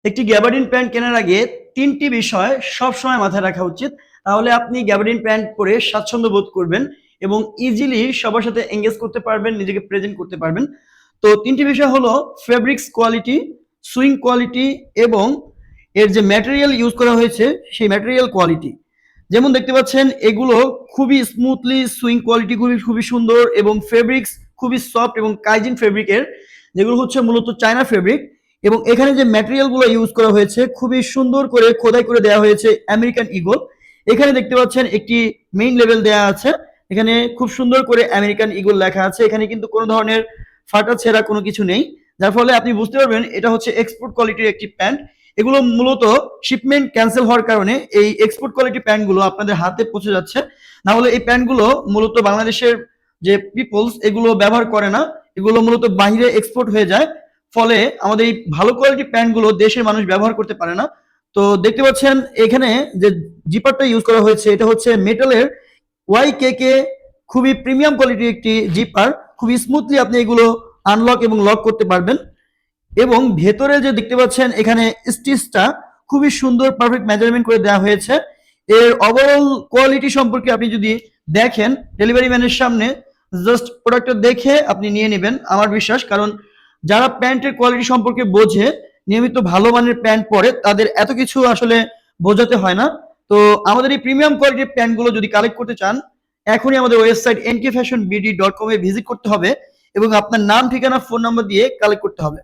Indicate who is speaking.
Speaker 1: একটি gabardine pant কেনার আগে ৩টি বিষয় সবসময় মাথায় রাখা উচিত। তাহলে আপনি গ্যাবার্ডিন প্যান্ট পরে স্বাচ্ছন্দ্য বোধ করবেন এবং ইজিলি সবার সাথে এঙ্গেজ করতে পারবেন, নিজেকে প্রেজেন্ট করতে পারবেন। তো ৩টি বিষয় হলো ফেব্রিক্স কোয়ালিটি, সুইং কোয়ালিটি এবং এর যে ম্যাটেরিয়াল ইউজ করা হয়েছে সেই ম্যাটেরিয়াল কোয়ালিটি। যেমন দেখতে পাচ্ছেন এগুলো খুবই স্মুথলি সুইং কোয়ালিটি খুবই সুন্দর এবং ফেব্রিক্স খুবই সফট এবং কাইজিন ফেব্রিকের, যেগুলো হচ্ছে মূলত চায়না ফেব্রিক। এবং এখানে যে ম্যাটেরিয়ালগুলো ইউজ করা হয়েছে খুবই সুন্দর করে খোদাই করে দেওয়া হয়েছে আমেরিকান ঈগল। এখানে দেখতে পাচ্ছেন একটি মেইন লেভেল দেওয়া আছে, এখানে খুব সুন্দর করে আমেরিকান ঈগল লেখা আছে। এখানে কিন্তু কোনো ধরনের ফাটা ছেঁড়া কোনো কিছু নেই, যার ফলে আপনি বুঝতে পারবেন এটা হচ্ছে এক্সপোর্ট কোয়ালিটির একটি প্যান্ট। এগুলো মূলত শিপমেন্ট ক্যান্সেল হওয়ার কারণে এই এক্সপোর্ট কোয়ালিটি প্যান্টগুলো আপনাদের হাতে পৌঁছে যাচ্ছে। না হলে এই প্যান্টগুলো মূলত বাংলাদেশের যে পিপলস এগুলো ব্যবহার করে না, এগুলো মূলত বাইরে এক্সপোর্ট হয়ে যায়। ফলে আমাদের এই ভালো কোয়ালিটি প্যান্টগুলো দেশের মানুষ ব্যবহার করতে পারে না। তো দেখতে পাচ্ছেন এখানে যে জিপারটা ইউজ করা হয়েছে এটা হচ্ছে মেটালের YKK, খুবই প্রিমিয়াম কোয়ালিটির একটি জিপার। খুবই স্মুথলি আপনি এগুলো আনলক এবং লক করতে পারবেন। এবং ভেতরে যে দেখতে পাচ্ছেন এখানে স্টিচটা খুবই সুন্দর পারফেক্ট মেজারমেন্ট করে দেওয়া হয়েছে। এর ওভারঅল কোয়ালিটি সম্পর্কে আপনি যদি দেখেন ডেলিভারি ম্যানের সামনে, জাস্ট প্রোডাক্টটা দেখে আপনি নিয়ে নেবেন আমার বিশ্বাস। কারণ যারা প্যান্টের কোয়ালিটি সম্পর্কে বোঝে, নিয়মিত ভালো মানের প্যান্ট পরে, তাদের এত কিছু আসলে বোঝাতে হয় না। তো আমাদের এই প্রিমিয়াম কোয়ালিটির প্যান্টগুলো যদি কালেক্ট করতে চান, এখনই আমাদের ওয়েবসাইট nkfashionbd.com এ ভিজিট করতে হবে এবং আপনার নাম, ঠিকানা, ফোন নাম্বার দিয়ে কালেক্ট করতে হবে।